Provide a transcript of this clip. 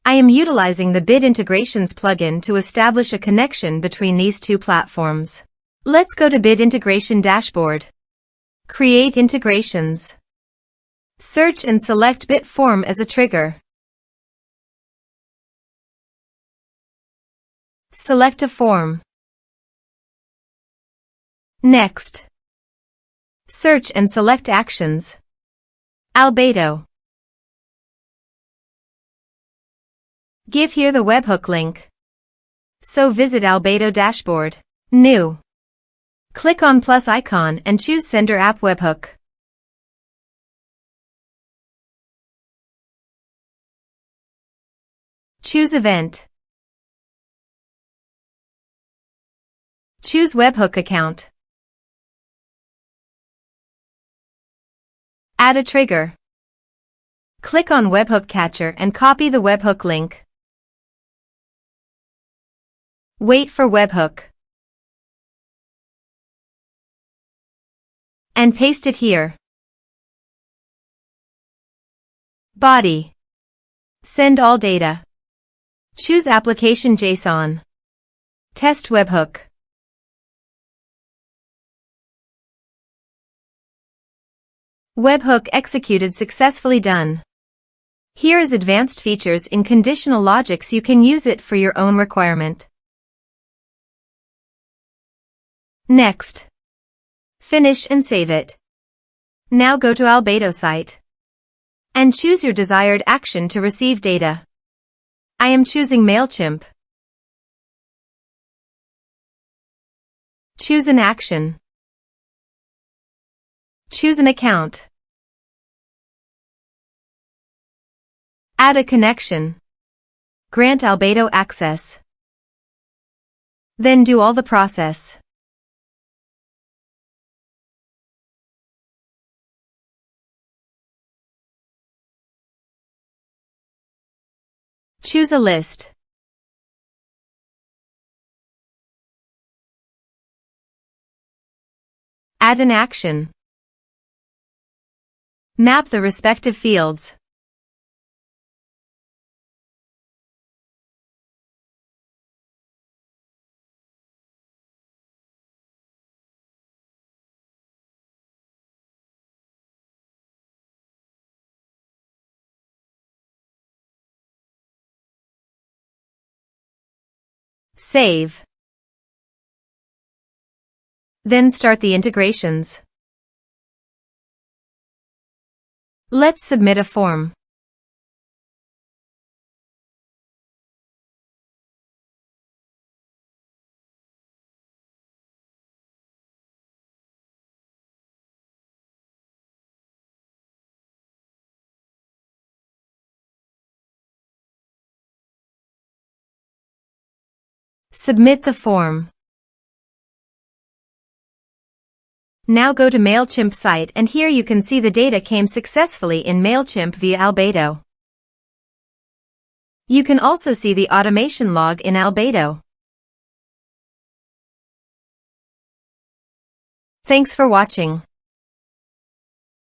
I am utilizing the Bit Integrations plugin to establish a connection between these two platforms. Let's go to Bit Integration Dashboard. Create integrations. Search and select Bit Form as a trigger. Select a form. Next, search and select Actions. Albato. Give here the webhook link. So visit Albato dashboard. New. Click on plus icon and choose Sender App Webhook. Choose Event. Choose Webhook Account. Add a trigger. Click on Webhook Catcher and copy the webhook link. Wait for webhook. And paste it here. Body. Send all data. Choose Application JSON. Test webhook. Webhook executed successfully done. Here is advanced features in conditional logics. You can use it for your own requirement. Next. Finish and save it. Now go to Albato site. And choose your desired action to receive data. I am choosing MailChimp. Choose an action. Choose an account. Add a connection. Grant Albato access. Then do all the process. Choose a list. Add an action. Map the respective fields. Save. Then start the integrations. Let's submit a form. Submit the form. Now go to MailChimp site and here you can see the data came successfully in MailChimp via Albato. You can also see the automation log in Albato. Thanks for watching.